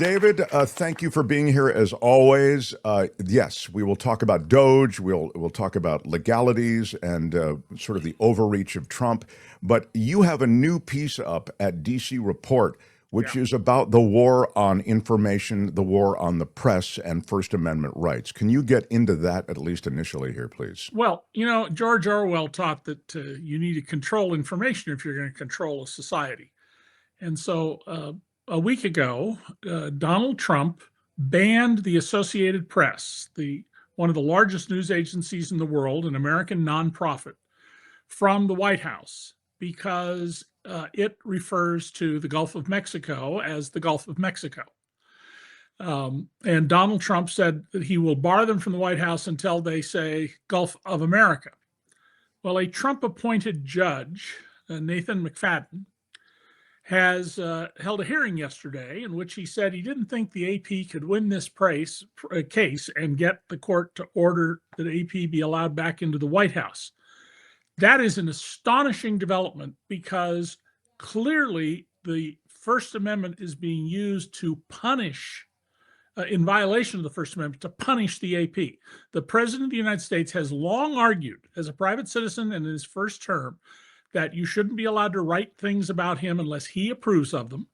David, thank you for being here as always. Yes, we will talk about Doge. We'll talk about legalities and sort of the overreach of Trump. But you have a new piece up at DC Report, which is about the war on information, the war on the press, and First Amendment rights. Can you get into that at least initially here, please? Well, George Orwell taught that you need to control information if you're going to control a society. And so a week ago, Donald Trump banned the Associated Press, one of the largest news agencies in the world, an American nonprofit, from the White House because it refers to the Gulf of Mexico as the Gulf of Mexico. And Donald Trump said that he will bar them from the White House until they say Gulf of America. Well, a Trump-appointed judge, Nathan McFadden, has held a hearing yesterday in which he said he didn't think the AP could win this case and get the court to order that AP be allowed back into the White House. That is an astonishing development because clearly the First Amendment is being used to punish, in violation of the First Amendment, to punish the AP. The President of the United States has long argued, as a private citizen and in his first term, that you shouldn't be allowed to write things about him unless he approves of them,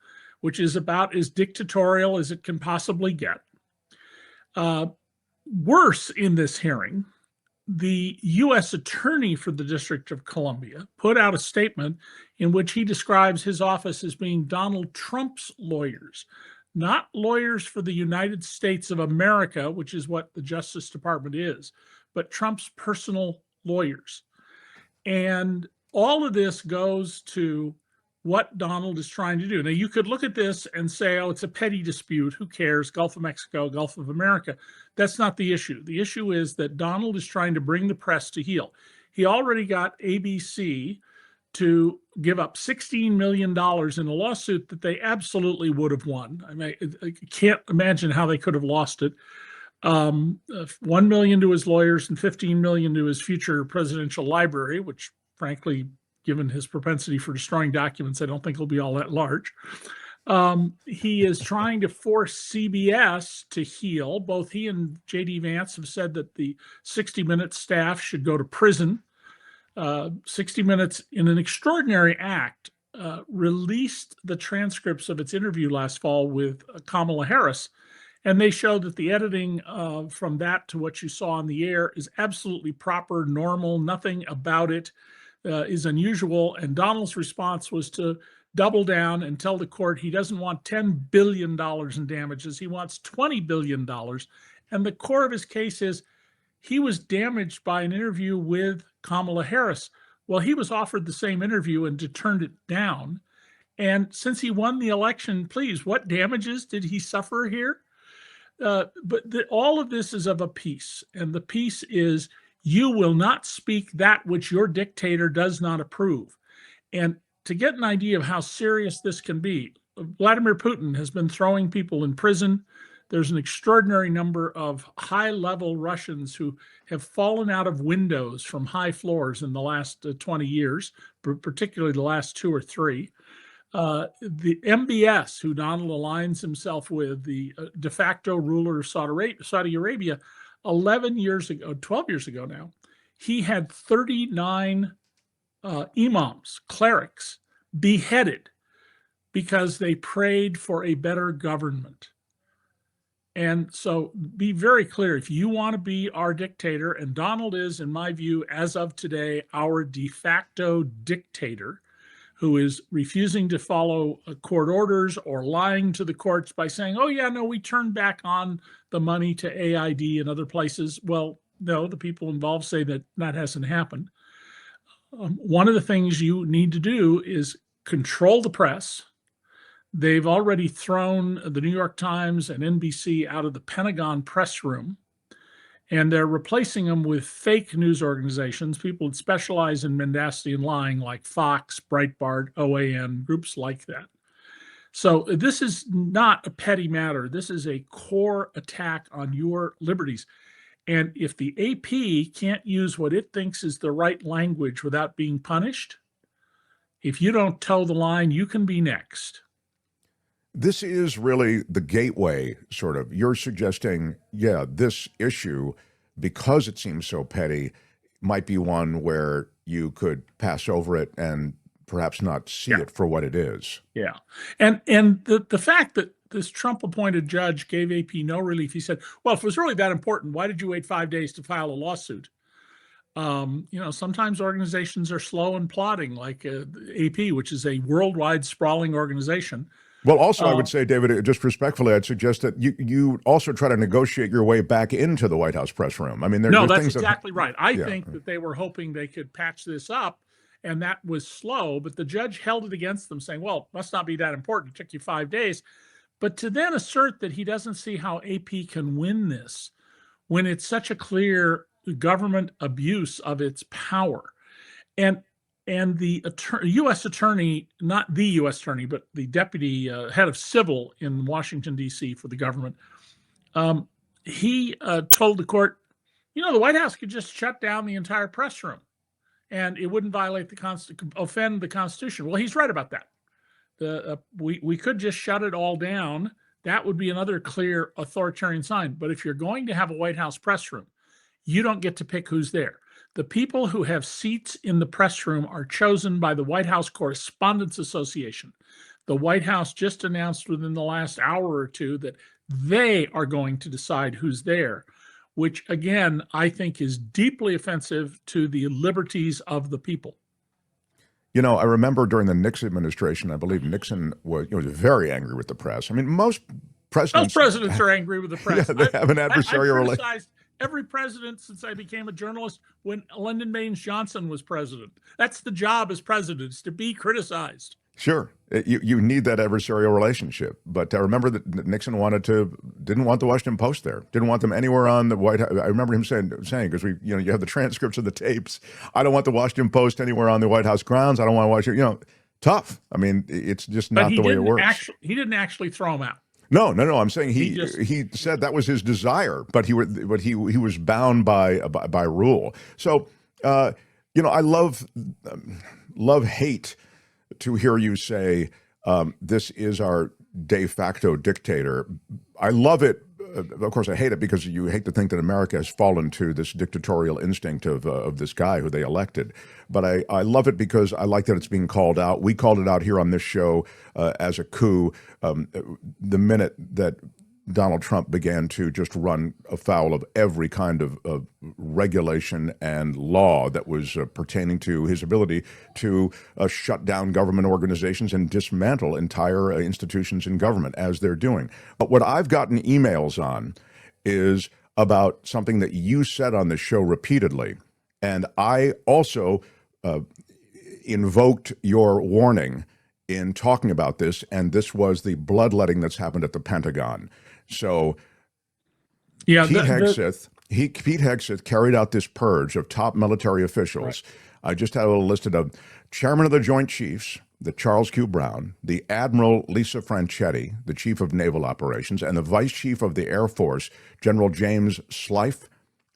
which is about as dictatorial as it can possibly get. Worse, in this hearing, the U.S. Attorney for the District of Columbia put out a statement in which he describes his office as being Donald Trump's lawyers, not lawyers for the United States of America, which is what the Justice Department is, but Trump's personal lawyers. And all of this goes to what Donald is trying to do. Now, you could look at this and say, oh, it's a petty dispute. Who cares? Gulf of Mexico, Gulf of America. That's not the issue. The issue is that Donald is trying to bring the press to heel. He already got ABC to give up $16 million in a lawsuit that they absolutely would have won. I mean, I can't imagine how they could have lost it. $1 million to his lawyers and $15 million to his future presidential library, which frankly, given his propensity for destroying documents, I don't think he'll be all that large. He is trying to force CBS to heel. Both he and J.D. Vance have said that the 60 Minutes staff should go to prison. 60 Minutes, in an extraordinary act, released the transcripts of its interview last fall with Kamala Harris, and they showed that the editing from that to what you saw on the air is absolutely proper, normal, nothing about it is unusual. And Donald's response was to double down and tell the court he doesn't want $10 billion in damages. He wants $20 billion. And the core of his case is he was damaged by an interview with Kamala Harris. Well, he was offered the same interview and turned it down. And since he won the election, please, what damages did he suffer here? All of this is of a piece. And the piece is, you will not speak that which your dictator does not approve. And to get an idea of how serious this can be, Vladimir Putin has been throwing people in prison. There's an extraordinary number of high-level Russians who have fallen out of windows from high floors in the last 20 years, particularly the last 2 or 3. The MBS, who Donald aligns himself with, the de facto ruler of Saudi Arabia, 12 years ago now, he had 39 imams, clerics, beheaded because they prayed for a better government. And so be very clear, if you want to be our dictator, and Donald is, in my view, as of today, our de facto dictator, who is refusing to follow court orders or lying to the courts by saying, oh, yeah, no, we turned back on the money to AID and other places. Well, no, the people involved say that that hasn't happened. One of the things you need to do is control the press. They've already thrown the New York Times and NBC out of the Pentagon press room, and they're replacing them with fake news organizations, people that specialize in mendacity and lying, like Fox, Breitbart, OAN, groups like that. So this is not a petty matter. This is a core attack on your liberties. And if the AP can't use what it thinks is the right language without being punished, if you don't toe the line, you can be next. this is really the gateway, sort of. You're suggesting, yeah, this issue, because it seems so petty, might be one where you could pass over it and perhaps not see it for what it is. Yeah. And the fact that this Trump appointed judge gave AP no relief, he said, well, if it was really that important, why did you wait 5 days to file a lawsuit? Sometimes organizations are slow and plodding, like AP, which is a worldwide sprawling organization. Well, also, I would say, David, just respectfully, I'd suggest that you also try to negotiate your way back into the White House press room. I mean, no, that's exactly right. I think that they were hoping they could patch this up, and that was slow, but the judge held it against them, saying, well, it must not be that important. It took you 5 days. But to then assert that he doesn't see how AP can win this when it's such a clear government abuse of its power. And the U.S. attorney, not the U.S. attorney, but the deputy head of civil in Washington, D.C. for the government, he told the court, the White House could just shut down the entire press room and it wouldn't violate offend the Constitution. Well, he's right about that. We could just shut it all down. That would be another clear authoritarian sign. But if you're going to have a White House press room, you don't get to pick who's there. The people who have seats in the press room are chosen by the White House Correspondents Association. The White House just announced within the last hour or two that they are going to decide who's there, which, again, I think is deeply offensive to the liberties of the people. I remember during the Nixon administration, I believe Nixon was very angry with the press. I mean, most presidents are angry with the press. Yeah, they have an adversarial relationship. Every president since I became a journalist when Lyndon Baines Johnson was president. That's the job as president, is to be criticized. Sure. You need that adversarial relationship. But I remember that Nixon didn't want the Washington Post there, didn't want them anywhere on the White House. I remember him saying, because you have the transcripts of the tapes, I don't want the Washington Post anywhere on the White House grounds. I don't want to watch it, tough. I mean, it's just not the way it works. He didn't actually throw him out. No. I'm saying he said that was his desire, but he was bound by rule. So, I love hate to hear you say this is our de facto dictator. I love it. Of course, I hate it because you hate to think that America has fallen to this dictatorial instinct of this guy who they elected. But I love it because I like that it's being called out. We called it out here on this show as a coup the minute that Donald Trump began to just run afoul of every kind of regulation and law that was pertaining to his ability to shut down government organizations and dismantle entire institutions in government, as they're doing. But what I've gotten emails on is about something that you said on the show repeatedly. And I also invoked your warning in talking about this, and this was the bloodletting that's happened at the Pentagon. So Pete Hegseth carried out this purge of top military officials. Right. I just had a little listed of Chairman of the Joint Chiefs, the Charles Q. Brown, the Admiral Lisa Franchetti, the Chief of Naval Operations, and the Vice Chief of the Air Force, General James Slife,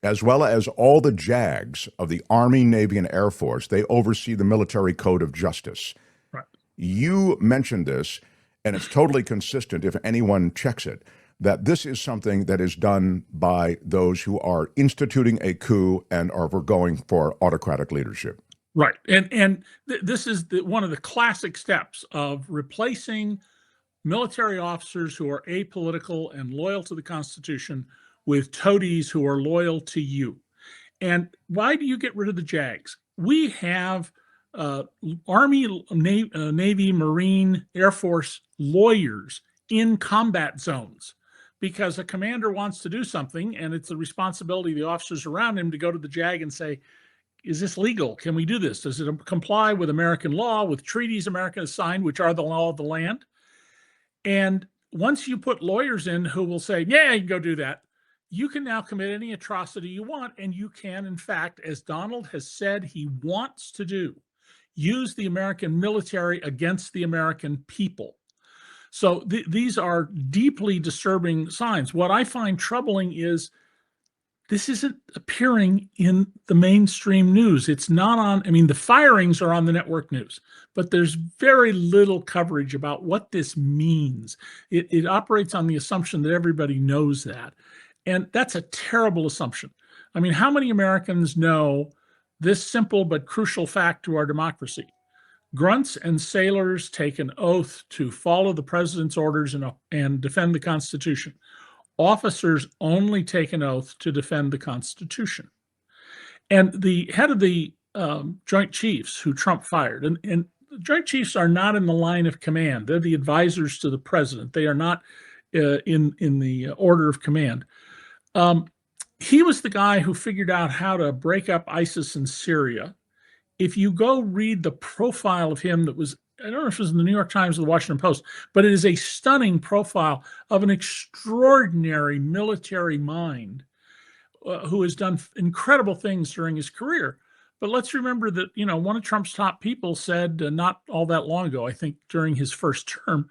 as well as all the JAGs of the Army, Navy, and Air Force. They oversee the military code of justice. Right. You mentioned this, and it's totally consistent if anyone checks it, that this is something that is done by those who are instituting a coup and are going for autocratic leadership. Right. And this is one of the classic steps of replacing military officers who are apolitical and loyal to the Constitution with toadies who are loyal to you. And why do you get rid of the JAGs? We have Army, Navy, Marine, Air Force lawyers in combat zones, because a commander wants to do something and it's the responsibility of the officers around him to go to the JAG and say, is this legal? Can we do this? Does it comply with American law, with treaties America has signed, which are the law of the land? And once you put lawyers in who will say, yeah, you can go do that, you can now commit any atrocity you want. And you can, in fact, as Donald has said he wants to do, use the American military against the American people. So these are deeply disturbing signs. What I find troubling is this isn't appearing in the mainstream news. It's not on, I mean, the firings are on the network news, but there's very little coverage about what this means. It operates on the assumption that everybody knows that. And that's a terrible assumption. I mean, how many Americans know this simple but crucial fact to our democracy? Grunts and sailors take an oath to follow the president's orders and defend the Constitution. Officers only take an oath to defend the Constitution. And the head of the Joint Chiefs, who Trump fired, and the Joint Chiefs are not in the line of command. They're the advisors to the president. They are not in the order of command. He was the guy who figured out how to break up ISIS in Syria. If you go read the profile of him that was, I don't know if it was in the New York Times or the Washington Post, but it is a stunning profile of an extraordinary military mind who has done incredible things during his career. But let's remember that, you know, one of Trump's top people said not all that long ago, I think during his first term,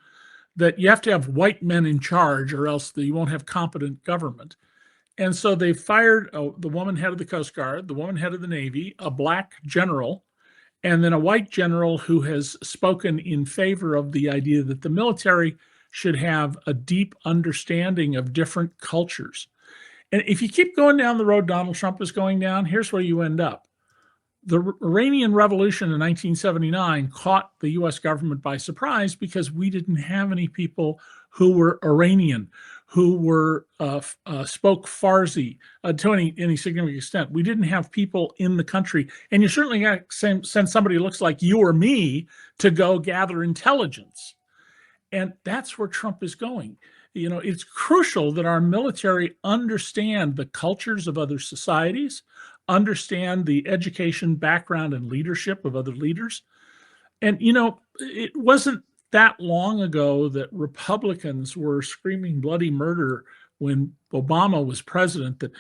that you have to have white men in charge or else you won't have competent government. And so they fired the woman head of the Coast Guard, the woman head of the Navy, a black general, and then a white general who has spoken in favor of the idea that the military should have a deep understanding of different cultures. And if you keep going down the road Donald Trump is going down, here's where you end up. The Iranian Revolution in 1979 caught the US government by surprise because we didn't have any people who were Iranian, who were spoke Farsi to any significant extent. We didn't have people in the country. And you certainly got to send somebody who looks like you or me to go gather intelligence. And that's where Trump is going. You know, it's crucial that our military understand the cultures of other societies, understand the education, background, and leadership of other leaders. And, you know, it wasn't that long ago that Republicans were screaming bloody murder when Obama was president, that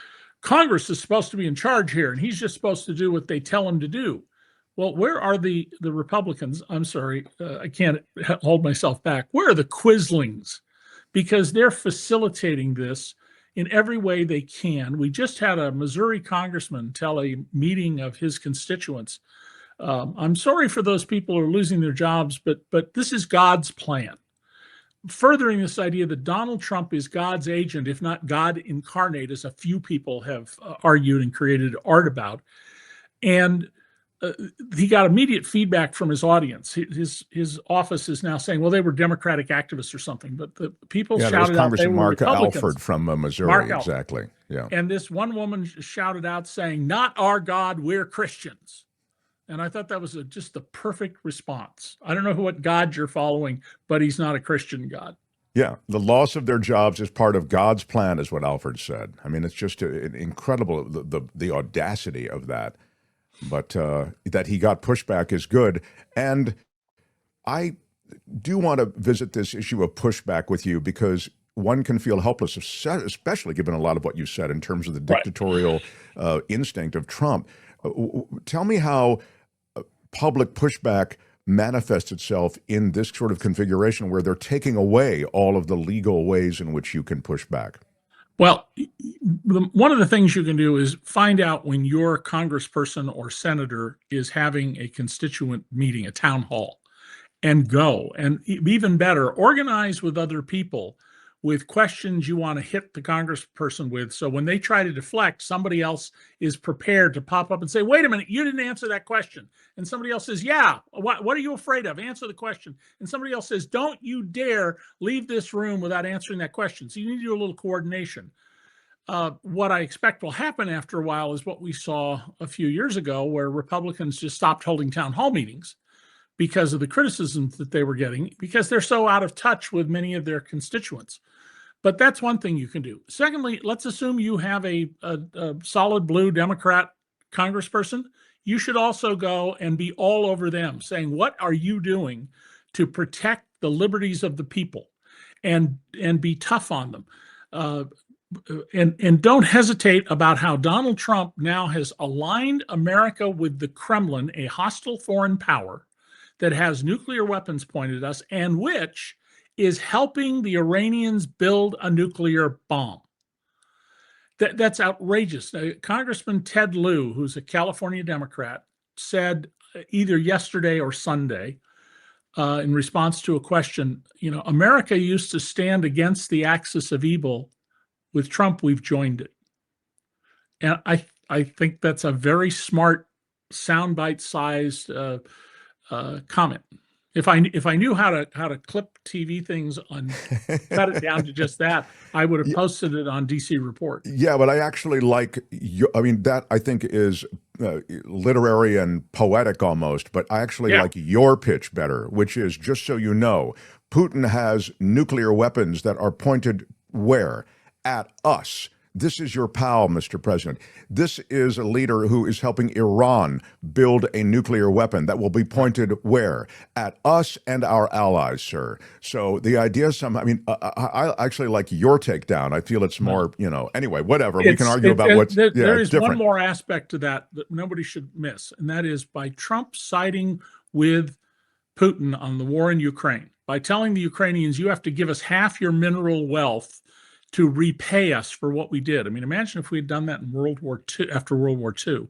Congress is supposed to be in charge here and he's just supposed to do what they tell him to do. Well, where are the Republicans? I'm sorry, I can't hold myself back. Where are the Quislings? Because they're facilitating this in every way they can. We just had a Missouri congressman tell a meeting of his constituents, I'm sorry for those people who are losing their jobs, but this is God's plan. Furthering this idea that Donald Trump is God's agent, if not God incarnate, as a few people have argued and created art about. And he got immediate feedback from his audience. His office is now saying, well, they were Democratic activists or something, but the people shouted out they were Mark Republicans. Alford from Missouri, exactly. Yeah. And this one woman shouted out saying, not our God, we're Christians. And I thought that was just the perfect response. I don't know what God you're following, but he's not a Christian God. Yeah, the loss of their jobs is part of God's plan, is what Alford said. I mean, it's just incredible, the audacity of that. But that he got pushback is good. And I do want to visit this issue of pushback with you because one can feel helpless, especially given a lot of what you said in terms of the dictatorial instinct of Trump. Tell me how public pushback manifests itself in this sort of configuration where they're taking away all of the legal ways in which you can push back. Well, one of the things you can do is find out when your congressperson or senator is having a constituent meeting, a town hall, and go. And even better, organize with other people with questions you want to hit the congressperson with. So when they try to deflect, somebody else is prepared to pop up and say, wait a minute, you didn't answer that question. And somebody else says, yeah, what are you afraid of? Answer the question. And somebody else says, don't you dare leave this room without answering that question. So you need to do a little coordination. What I expect will happen after a while is what we saw a few years ago, where Republicans just stopped holding town hall meetings because of the criticisms that they were getting, because they're so out of touch with many of their constituents. But that's one thing you can do. Secondly, let's assume you have a solid blue Democrat congressperson. You should also go and be all over them saying, what are you doing to protect the liberties of the people, and be tough on them. And don't hesitate about how Donald Trump now has aligned America with the Kremlin, a hostile foreign power that has nuclear weapons pointed at us and which is helping the Iranians build a nuclear bomb. That's outrageous. Congressman Ted Lieu, who's a California Democrat, said either yesterday or Sunday, in response to a question, America used to stand against the axis of evil. With Trump, we've joined it. And I think that's a very smart, soundbite sized comment. If I knew how to clip TV things and cut it down to just that, I would have posted it on DC Report. Yeah, but I actually like that I think is literary and poetic almost, but I actually like your pitch better, which is, just so you know, Putin has nuclear weapons that are pointed where? At us. This is your pal, Mr. President. This is a leader who is helping Iran build a nuclear weapon that will be pointed where? At us and our allies, sir. So the idea I actually like your takedown. I feel it's more, anyway, whatever. We can argue about what's different. There is one more aspect to that nobody should miss, and that is by Trump siding with Putin on the war in Ukraine, by telling the Ukrainians, you have to give us half your mineral wealth to repay us for what we did. I mean, imagine if we had done that in World War II, after World War II.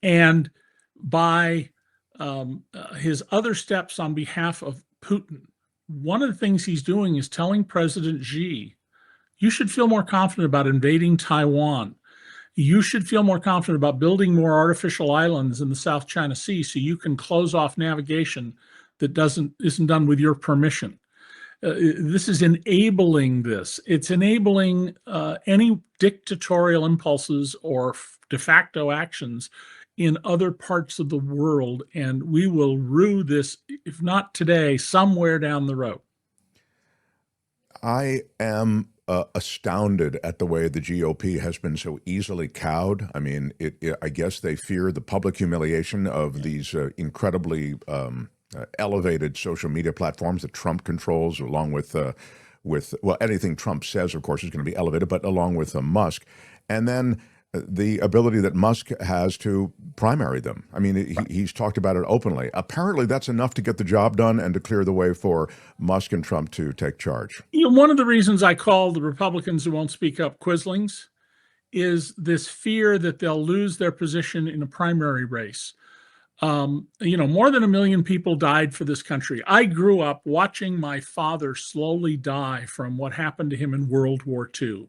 And by his other steps on behalf of Putin, one of the things he's doing is telling President Xi, you should feel more confident about invading Taiwan. You should feel more confident about building more artificial islands in the South China Sea so you can close off navigation that isn't done with your permission. This is enabling this. It's enabling any dictatorial impulses or de facto actions in other parts of the world, and we will rue this, if not today, somewhere down the road. I am astounded at the way the GOP has been so easily cowed. I mean, I guess they fear the public humiliation of these incredibly elevated social media platforms that Trump controls, along with anything Trump says, of course, is going to be elevated, but along with Musk. And then the ability that Musk has to primary them. I mean, he's talked about it openly. Apparently, that's enough to get the job done and to clear the way for Musk and Trump to take charge. One of the reasons I call the Republicans who won't speak up quislings is this fear that they'll lose their position in a primary race. More than 1 million people died for this country. I grew up watching my father slowly die from what happened to him in World War II.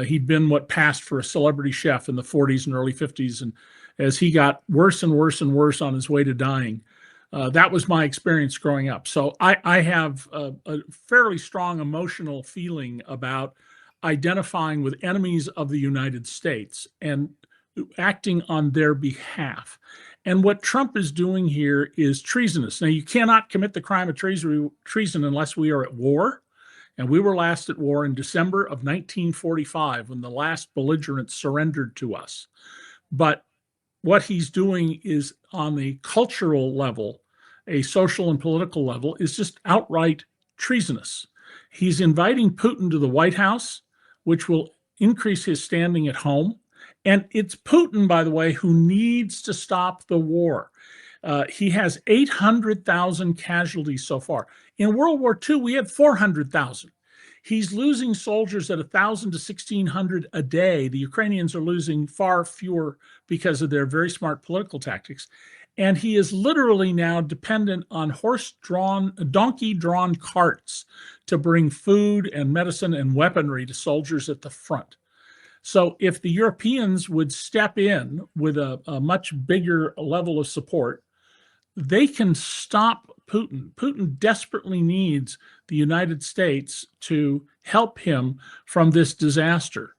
He'd been what passed for a celebrity chef in the 40s and early 50s. And as he got worse and worse and worse on his way to dying, that was my experience growing up. So I have a fairly strong emotional feeling about identifying with enemies of the United States and acting on their behalf. And what Trump is doing here is treasonous. Now, you cannot commit the crime of treason unless we are at war. And we were last at war in December of 1945 when the last belligerent surrendered to us. But what he's doing is, on the cultural level, a social and political level, is just outright treasonous. He's inviting Putin to the White House, which will increase his standing at home. And it's Putin, by the way, who needs to stop the war. He has 800,000 casualties so far. In World War II, we had 400,000. He's losing soldiers at 1,000 to 1,600 a day. The Ukrainians are losing far fewer because of their very smart political tactics. And he is literally now dependent on donkey-drawn carts to bring food and medicine and weaponry to soldiers at the front. So if the Europeans would step in with a much bigger level of support, they can stop Putin. Putin desperately needs the United States to help him from this disaster.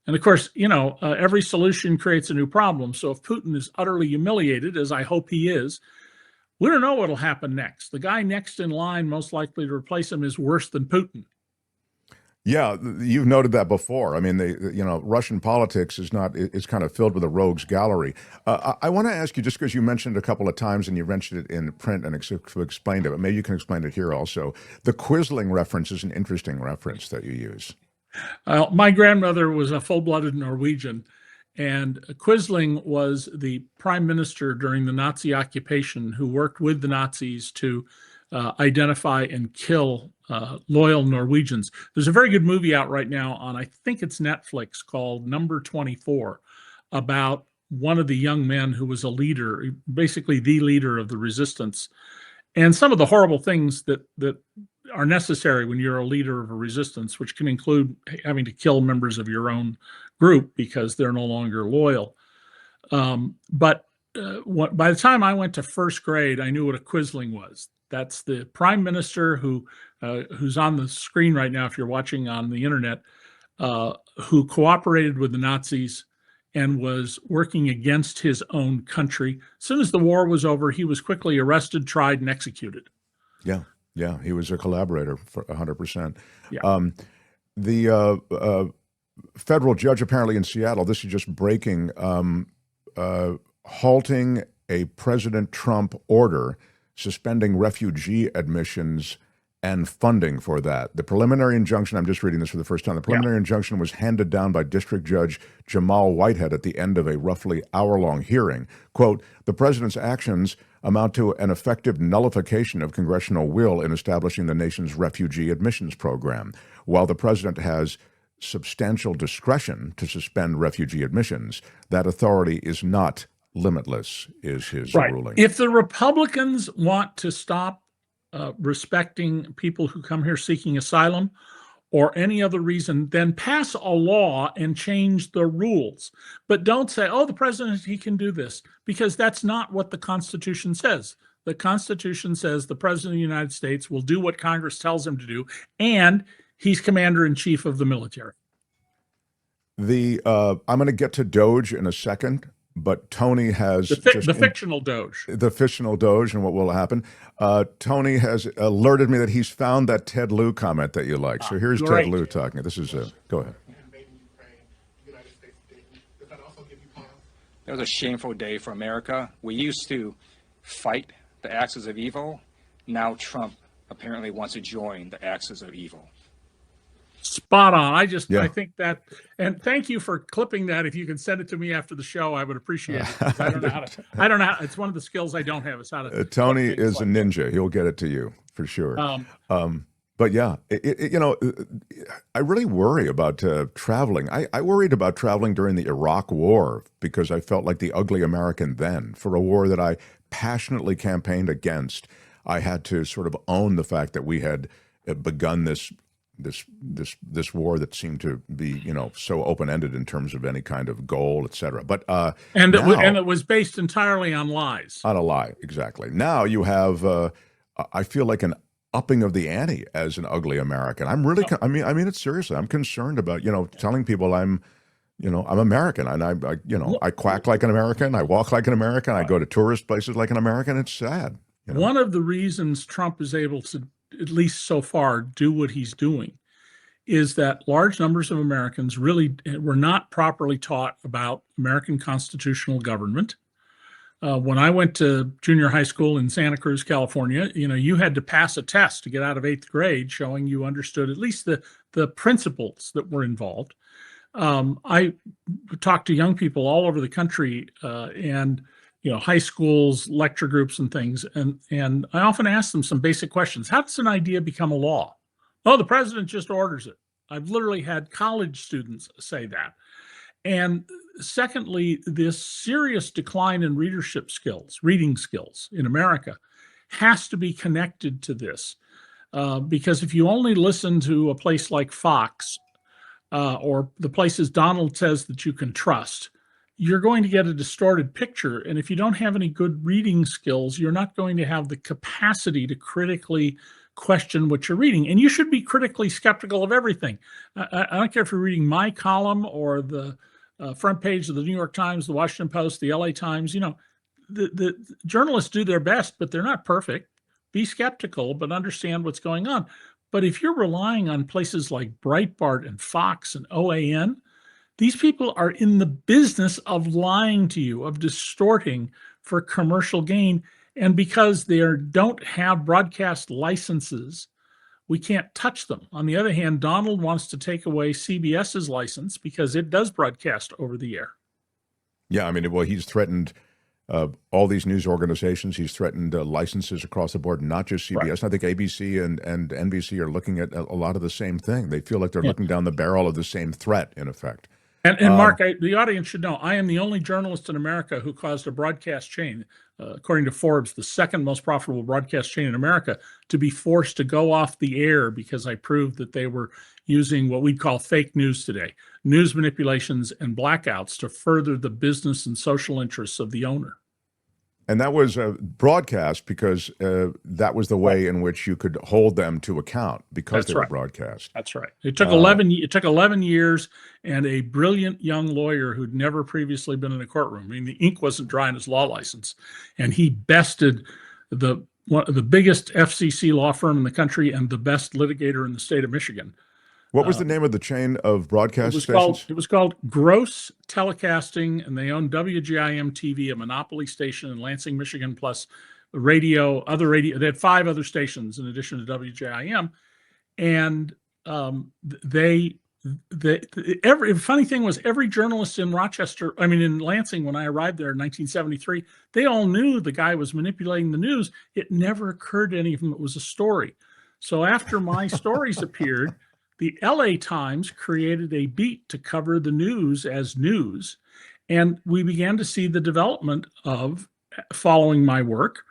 And of course, every solution creates a new problem. So if Putin is utterly humiliated, as I hope he is, we don't know what will happen next. The guy next in line, most likely to replace him, is worse than Putin. Yeah, you've noted that before. I mean, Russian politics is kind of filled with a rogues gallery. I want to ask you, just because you mentioned it a couple of times and you mentioned it in print and explained it, but maybe you can explain it here also. The Quisling reference is an interesting reference that you use. My grandmother was a full-blooded Norwegian, and Quisling was the prime minister during the Nazi occupation who worked with the Nazis to identify and kill loyal Norwegians. There's a very good movie out right now on, I think it's Netflix, called Number 24, about one of the young men who was a leader, basically the leader of the resistance, and some of the horrible things that are necessary when you're a leader of a resistance, which can include having to kill members of your own group because they're no longer loyal. But by the time I went to first grade, I knew what a quisling was. That's the prime minister who's on the screen right now, if you're watching on the internet, who cooperated with the Nazis and was working against his own country. As soon as the war was over, he was quickly arrested, tried, and executed. Yeah, he was a collaborator for 100%. Yeah. The federal judge apparently in Seattle, this is just breaking, halting a President Trump order suspending refugee admissions and funding for that. The preliminary injunction, I'm just reading this for the first time, the preliminary injunction was handed down by District Judge Jamal Whitehead at the end of a roughly hour-long hearing. Quote, the president's actions amount to an effective nullification of congressional will in establishing the nation's refugee admissions program. While the president has substantial discretion to suspend refugee admissions, that authority is not limitless, is his ruling. If the Republicans want to stop respecting people who come here seeking asylum or any other reason, then pass a law and change the rules. But don't say, oh, the president, he can do this, because that's not what the Constitution says. The Constitution says the president of the United States will do what Congress tells him to do, and he's commander-in-chief of the military. I'm going to get to Doge in a second, but Tony has the fictional Doge. The fictional Doge and what will happen. Tony has alerted me that he's found that Ted Lieu comment that you like. So here's Ted Lieu talking. This is go ahead. It was a shameful day for America. We used to fight the axis of evil. Now Trump apparently wants to join the axis of evil. Spot on. I think that, and thank you for clipping that. If you can send it to me after the show, I would appreciate it. I don't know how, it's one of the skills I don't have is how to. Tony is a ninja. He'll get it to you for sure. But yeah, I really worry about traveling. I worried about traveling during the Iraq War because I felt like the ugly American then. For a war that I passionately campaigned against, I had to sort of own the fact that we had begun this war that seemed to be, so open-ended in terms of any kind of goal, et cetera. But and it was based entirely on lies. On a lie, exactly. Now you have, I feel like an upping of the ante as an ugly American. I'm really, I mean it seriously. I'm concerned about, telling people I'm American, and I quack like an American, I walk like an American, I go to tourist places like an American. It's sad. One of the reasons Trump is able to, at least so far, do what he's doing is that large numbers of Americans really were not properly taught about American constitutional government. When I went to junior high school in Santa Cruz, California, you had to pass a test to get out of 8th grade showing you understood at least the principles that were involved. I talked to young people all over the country and high schools, lecture groups and things. And I often ask them some basic questions. How does an idea become a law? Oh, the president just orders it. I've literally had college students say that. And secondly, this serious decline in reading skills in America has to be connected to this. Because if you only listen to a place like Fox or the places Donald says that you can trust, you're going to get a distorted picture. And if you don't have any good reading skills, you're not going to have the capacity to critically question what you're reading. And you should be critically skeptical of everything. I don't care if you're reading my column or the front page of the New York Times, the Washington Post, the LA Times. The journalists do their best, but they're not perfect. Be skeptical, but understand what's going on. But if you're relying on places like Breitbart and Fox and OAN, these people are in the business of lying to you, of distorting for commercial gain. And because they don't have broadcast licenses, we can't touch them. On the other hand, Donald wants to take away CBS's license because it does broadcast over the air. Yeah, well, he's threatened all these news organizations. He's threatened licenses across the board, not just CBS. Right. I think ABC and NBC are looking at a lot of the same thing. They feel like they're Yeah. looking down the barrel of the same threat, in effect. And Mark, the audience should know, I am the only journalist in America who caused a broadcast chain, according to Forbes, the second most profitable broadcast chain in America, to be forced to go off the air because I proved that they were using what we'd call fake news today, news manipulations and blackouts to further the business and social interests of the owner. And that was broadcast because that was the way in which you could hold them to account because they were broadcast. That's right. It took 11 years and a brilliant young lawyer who'd never previously been in a courtroom. I mean, the ink wasn't dry in his law license, and he bested one of the biggest FCC law firm in the country and the best litigator in the state of Michigan. What was the name of the chain of broadcast stations? It was called Gross Telecasting, and they owned WGIM TV, a monopoly station in Lansing, Michigan, plus other radio. They had 5 other stations in addition to WGIM, and every funny thing was every journalist in in Lansing, when I arrived there in 1973, they all knew the guy was manipulating the news. It never occurred to any of them it was a story. So after my stories appeared, the LA Times created a beat to cover the news as news, and we began to see the development of, following my work.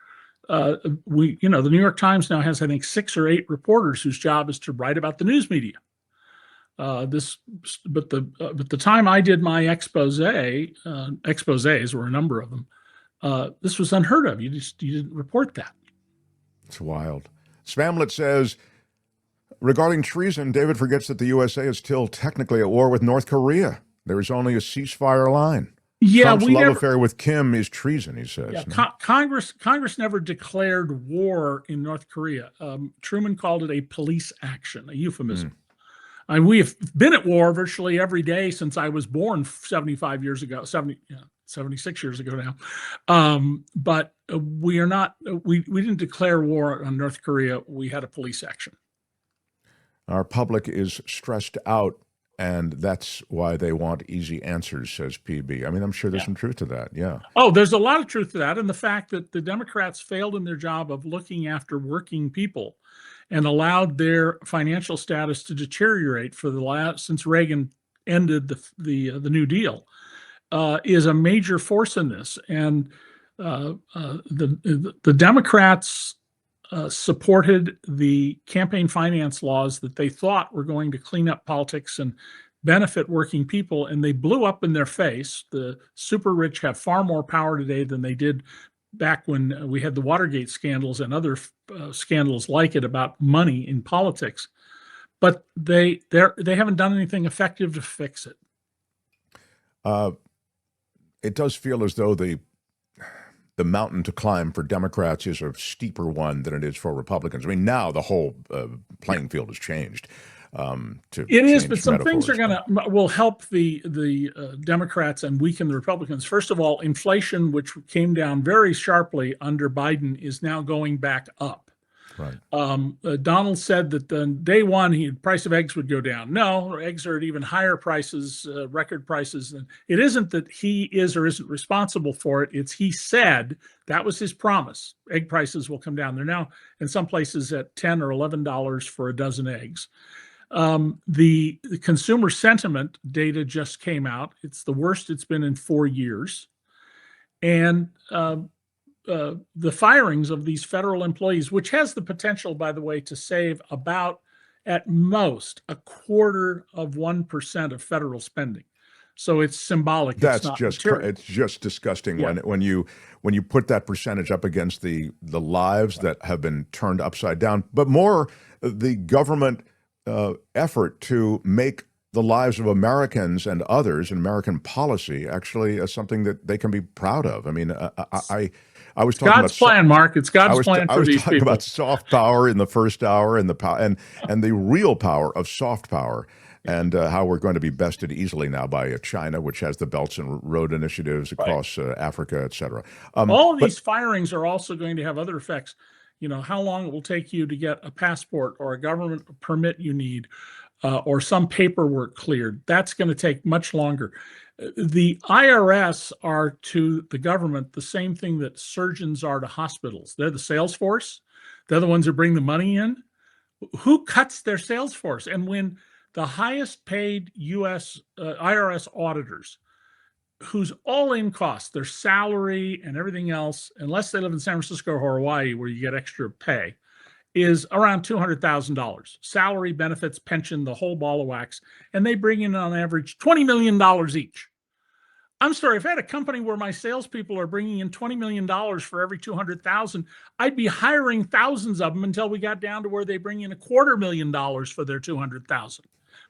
The New York Times now has, I think, 6 or 8 reporters whose job is to write about the news media. But the time I did my exposés were a number of them. This was unheard of. You didn't report that. It's wild. Spamlet says, regarding treason, David forgets that the USA is still technically at war with North Korea. There is only a ceasefire line. Yeah, Trump's love affair with Kim is treason, he says. Yeah, no? Congress never declared war in North Korea. Truman called it a police action, a euphemism. We have been at war virtually every day since I was born 76 years ago now. But we are not. We didn't declare war on North Korea. We had a police action. Our public is stressed out, and that's why they want easy answers, says PB. I mean, I'm sure there's some truth to that, yeah. Oh, there's a lot of truth to that, and the fact that the Democrats failed in their job of looking after working people and allowed their financial status to deteriorate since Reagan ended the New Deal is a major force in this. And the Democrats supported the campaign finance laws that they thought were going to clean up politics and benefit working people, and they blew up in their face. The super rich have far more power today than they did back when we had the Watergate scandals and other scandals like it about money in politics. But they haven't done anything effective to fix it. It does feel as though the mountain to climb for Democrats is a steeper one than it is for Republicans. I mean, now the whole playing field has changed. It is, but some things will help the Democrats and weaken the Republicans. First of all, inflation, which came down very sharply under Biden, is now going back up. Right. Donald said that day one, the price of eggs would go down. No, eggs are at even higher prices, record prices. And it isn't that he is or isn't responsible for it. It's he said that was his promise. Egg prices will come down. They're now in some places at $10 or $11 for a dozen eggs. The consumer sentiment data just came out. It's the worst it's been in 4 years. And the firings of these federal employees, which has the potential, by the way, to save about, at most, 1/4% of federal spending. So it's symbolic. That's it's just disgusting when you put that percentage up against the lives that have been turned upside down, but more the government effort to make the lives of Americans and others in American policy actually something that they can be proud of. I mean, I was talking God's plan, Mark. It's God's plan for these people. I was talking about soft power in the first hour and the real power of soft power, and how we're going to be bested easily now by China, which has the Belts and Road initiatives across Africa, et cetera. All of these firings are also going to have other effects. You know, how long it will take you to get a passport or a government permit you need, or some paperwork cleared. That's going to take much longer. The IRS are to the government the same thing that surgeons are to hospitals. They're the sales force. They're the ones who bring the money in. Who cuts their sales force? And when the highest paid U.S. IRS auditors, whose all-in cost, their salary and everything else, unless they live in San Francisco or Hawaii where you get extra pay, is around $200,000. Salary, benefits, pension, the whole ball of wax. And they bring in on average $20 million each. I'm sorry, if I had a company where my salespeople are bringing in $20 million for every 200,000, I'd be hiring thousands of them until we got down to where they bring in $250,000 for their 200,000.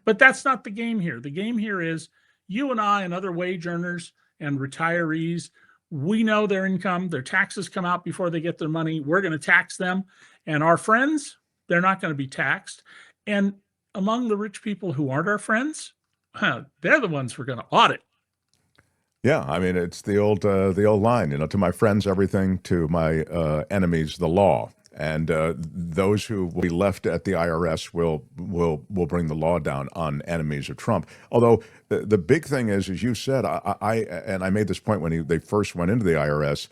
But that's not the game here. The game here is you and I and other wage earners and retirees, we know their income, their taxes come out before they get their money. We're going to tax them. And our friends, they're not going to be taxed. And among the rich people who aren't our friends, they're the ones we're going to audit. Yeah, I mean, it's the old line, to my friends everything, to my enemies the law, and those who will be left at the IRS will bring the law down on enemies of Trump. Although the big thing is, as you said, I made this point when they first went into the IRS,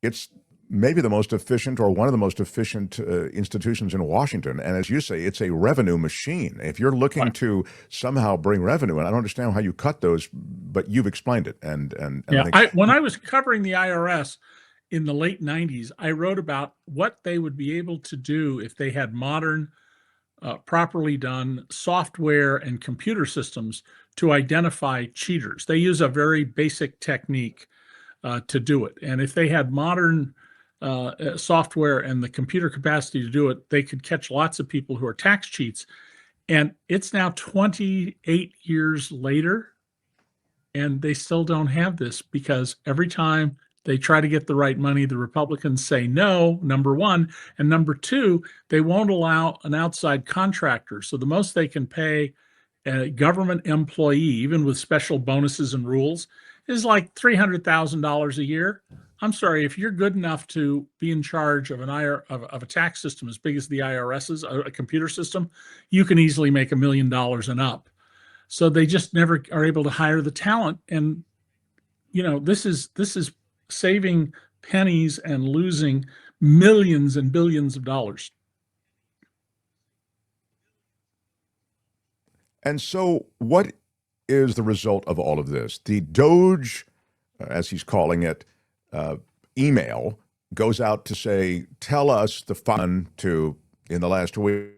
it's maybe the most efficient or one of the most efficient institutions in Washington. And as you say, it's a revenue machine. If you're looking to somehow bring revenue, and I don't understand how you cut those, but you've explained it. And yeah, when I was covering the IRS in the late 90s, I wrote about what they would be able to do if they had modern, properly done software and computer systems to identify cheaters. They use a very basic technique to do it. And if they had modern software and the computer capacity to do it, they could catch lots of people who are tax cheats. And it's now 28 years later, and they still don't have this because every time they try to get the right money, the Republicans say no, number one. And number two, they won't allow an outside contractor. So the most they can pay a government employee, even with special bonuses and rules, is like $300,000 a year. I'm sorry, if you're good enough to be in charge of of a tax system as big as the IRS's, a computer system, you can easily make $1 million and up. So they just never are able to hire the talent. And this is saving pennies and losing millions and billions of dollars. And so what is the result of all of this? The Doge, as he's calling it, email goes out to say, tell us the fun to, in the last week.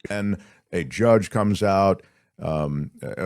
And a judge comes out. There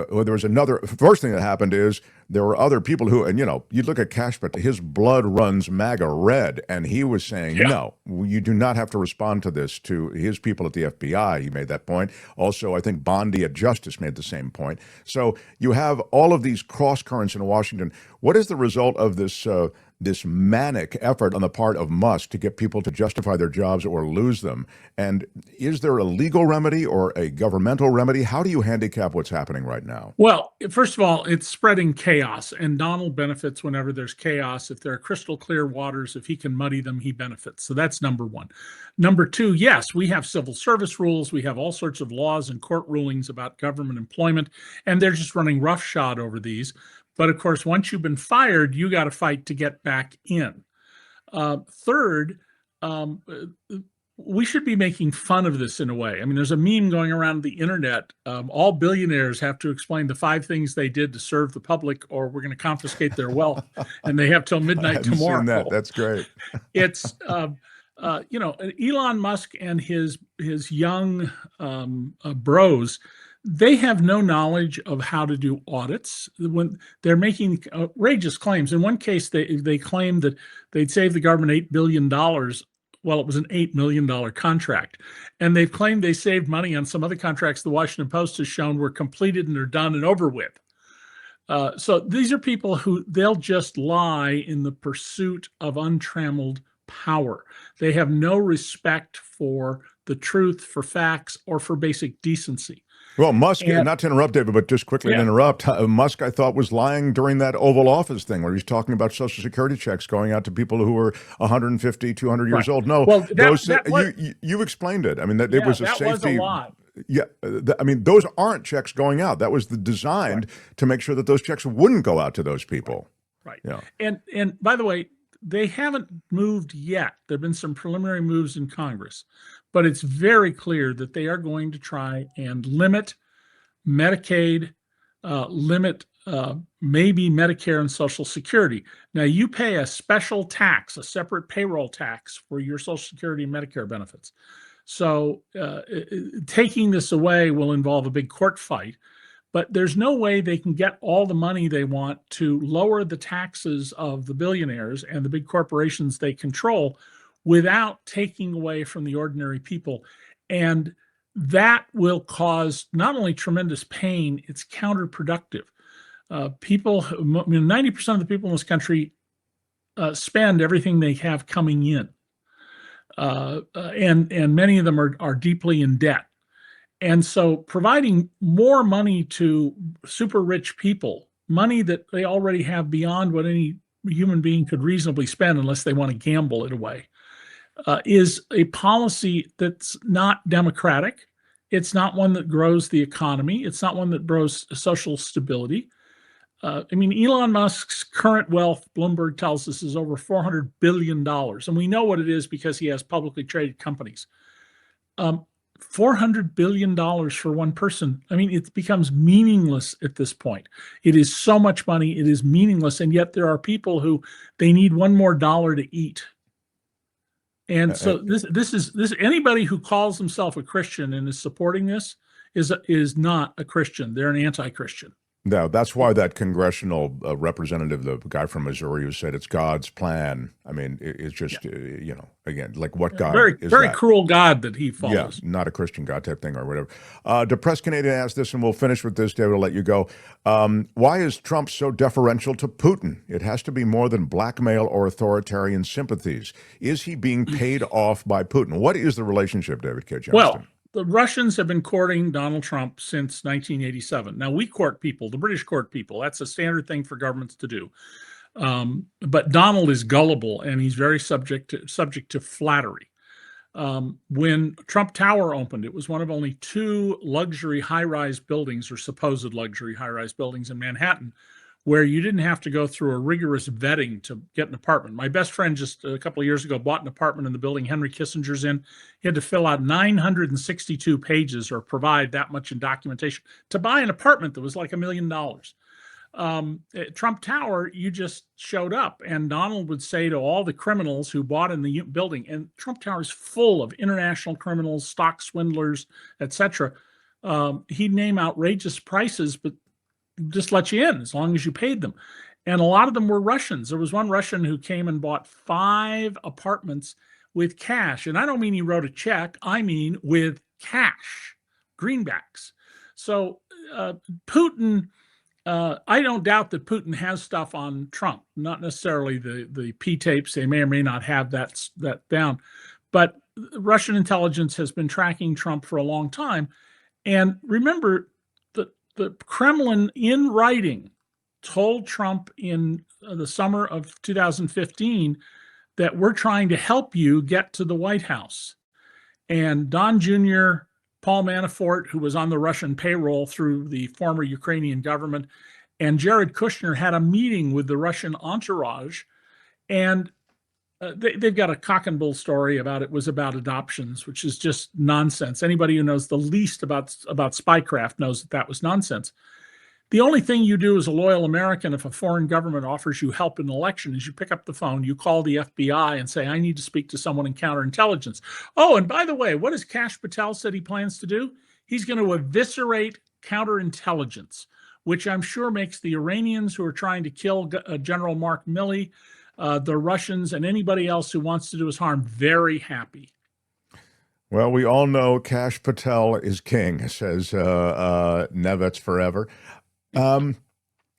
was another, first thing that happened is there were other people who, and you look at Cashbet, his blood runs MAGA red, and he was saying, no, you do not have to respond to this, to his people at the FBI. He made that point. Also, I think Bondi at Justice made the same point. So you have all of these cross currents in Washington. What is the result of this manic effort on the part of Musk to get people to justify their jobs or lose them? And is there a legal remedy or a governmental remedy? How do you handicap what's happening right now? Well, first of all, it's spreading chaos, and Donald benefits whenever there's chaos. If there are crystal clear waters, if he can muddy them, he benefits. So that's number one. Number two, yes, we have civil service rules. We have all sorts of laws and court rulings about government employment, and they're just running roughshod over these. But of course, once you've been fired, you got to fight to get back in. Third, we should be making fun of this in a way. I mean, there's a meme going around the internet. All billionaires have to explain the 5 things they did to serve the public, or we're going to confiscate their wealth, and they have till midnight tomorrow. Seen that. That's great. It's Elon Musk and his young bros. They have no knowledge of how to do audits when they're making outrageous claims. In one case, they claimed that they'd save the government $8 billion. Well, it was an $8 million contract. And they've claimed they saved money on some other contracts the Washington Post has shown were completed and are done and over with. So these are people who they'll just lie in the pursuit of untrammeled power. They have no respect for the truth, for facts, or for basic decency. Well, Musk, not to interrupt, David, but just quickly to interrupt, Musk, I thought, was lying during that Oval Office thing where he's talking about Social Security checks going out to people who were 150, 200 years old. No, well, you explained it. I mean, it was a safety. Was a lie. Yeah, I mean, those aren't checks going out. That was designed to make sure that those checks wouldn't go out to those people. Right. Yeah. And by the way, they haven't moved yet. There have been some preliminary moves in Congress, but it's very clear that they are going to try and limit Medicaid, limit maybe Medicare and Social Security. Now, you pay a special tax, a separate payroll tax for your Social Security and Medicare benefits. So taking this away will involve a big court fight, but there's no way they can get all the money they want to lower the taxes of the billionaires and the big corporations they control without taking away from the ordinary people. And that will cause not only tremendous pain, it's counterproductive. People, 90% of the people in this country spend everything they have coming in. And many of them are deeply in debt. And so providing more money to super rich people, money that they already have beyond what any human being could reasonably spend unless they want to gamble it away, is a policy that's not democratic. It's not one that grows the economy. It's not one that grows social stability. I mean, Elon Musk's current wealth, Bloomberg tells us, is over $400 billion. And we know what it is because he has publicly traded companies. $400 billion for one person. I mean, it becomes meaningless at this point. It is so much money, it is meaningless. And yet there are people who they need one more dollar to eat. And so this anybody who calls himself a Christian and is supporting this is not a Christian. They're an anti-Christian. No, that's why that congressional representative, the guy from Missouri who said it's God's plan. I mean, it's just, again, like what God is very that? Cruel God that he follows. Yeah, not a Christian God type thing or whatever. Depressed Canadian asked this, and we'll finish with this, David, I'll let you go. Why is Trump so deferential to Putin? It has to be more than blackmail or authoritarian sympathies. Is he being paid off by Putin? What is the relationship, David K. Johnston? Well, the Russians have been courting Donald Trump since 1987. Now, we court people, the British court people. That's a standard thing for governments to do. But Donald is gullible, and he's very subject to flattery. When Trump Tower opened, it was one of only 2 luxury high-rise buildings, or supposed luxury high-rise buildings in Manhattan, where you didn't have to go through a rigorous vetting to get an apartment. My best friend just a couple of years ago bought an apartment in the building Henry Kissinger's in. He had to fill out 962 pages or provide that much in documentation to buy an apartment that was like $1 million. At Trump Tower, you just showed up, and Donald would say to all the criminals who bought in the building, and Trump Tower is full of international criminals, stock swindlers, etc. He'd name outrageous prices, but just let you in as long as you paid them. And a lot of them were Russians. There was one Russian who came and bought 5 apartments with cash. And I don't mean he wrote a check. I mean with cash, greenbacks. So Putin, I don't doubt that Putin has stuff on Trump, not necessarily the P tapes. They may or may not have that down. But Russian intelligence has been tracking Trump for a long time. And remember, the Kremlin, in writing, told Trump in the summer of 2015 that we're trying to help you get to the White House. And Don Jr., Paul Manafort, who was on the Russian payroll through the former Ukrainian government, and Jared Kushner had a meeting with the Russian entourage, and they've got a cock and bull story about it was about adoptions, which is just nonsense. Anybody who knows the least about spycraft knows that was nonsense. The only thing you do as a loyal American if a foreign government offers you help in an election is you pick up the phone, you call the FBI and say, I need to speak to someone in counterintelligence. Oh, and by the way, what has Kash Patel said he plans to do? He's going to eviscerate counterintelligence, which I'm sure makes the Iranians who are trying to kill General Mark Milley, the Russians, and anybody else who wants to do us harm very happy. Well, we all know Kash Patel is king, says Nevets forever. And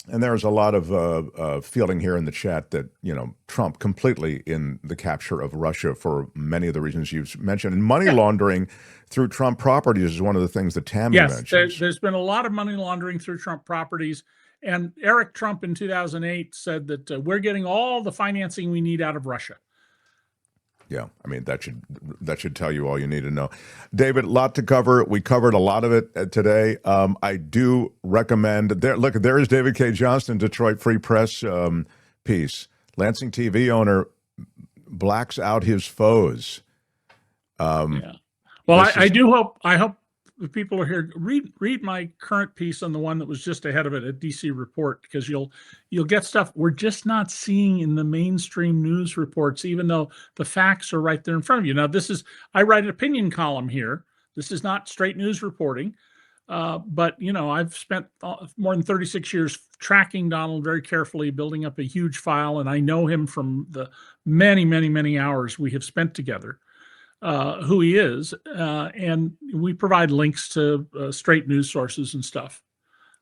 there's a lot of feeling here in the chat that, Trump completely in the capture of Russia for many of the reasons you've mentioned. And money laundering through Trump properties is one of the things that Tammy mentions. Yes, there's been a lot of money laundering through Trump properties. And Eric Trump in 2008 said that we're getting all the financing we need out of Russia. Yeah, I mean that should tell you all you need to know. David, a lot to cover. We covered a lot of it today. I do recommend there. Look, there is David K. Johnston, Detroit Free Press piece. Lansing TV owner blacks out his foes. Yeah. Well, I do hope. I hope the people are here. Read my current piece on the one that was just ahead of it at DC Report, because you'll get stuff we're just not seeing in the mainstream news reports, even though the facts are right there in front of you. Now, I write an opinion column here. This is not straight news reporting, but I've spent more than 36 years tracking Donald very carefully, building up a huge file, and I know him from the many, many, many hours we have spent together. Who he is, and we provide links to straight news sources and stuff.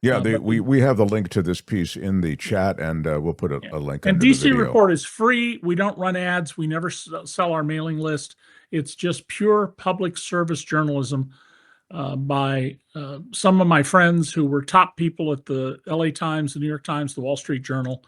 Yeah, we have the link to this piece in the chat, and we'll put a link. And under the DC video. Report is free. We don't run ads. We never sell our mailing list. It's just pure public service journalism by some of my friends who were top people at the LA Times, the New York Times, the Wall Street Journal,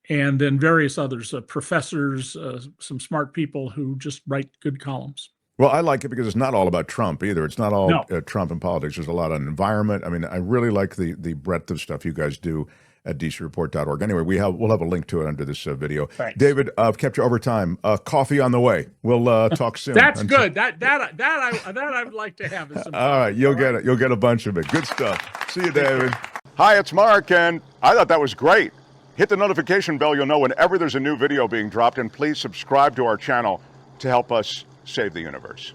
and then various others, professors, some smart people who just write good columns. Well, I like it because it's not all about Trump either. It's not all Trump and politics. There's a lot on environment. I mean, I really like the breadth of stuff you guys do at dcreport.org. Anyway, we'll have a link to it under this video. Thanks. David, I've kept you over time. Coffee on the way. We'll talk soon. That's good. That I would like to have. All right, you'll get it. You'll get a bunch of it. Good stuff. See you, David. Hi, it's Mark, and I thought that was great. Hit the notification bell. You'll know whenever there's a new video being dropped, and please subscribe to our channel to help us save the universe.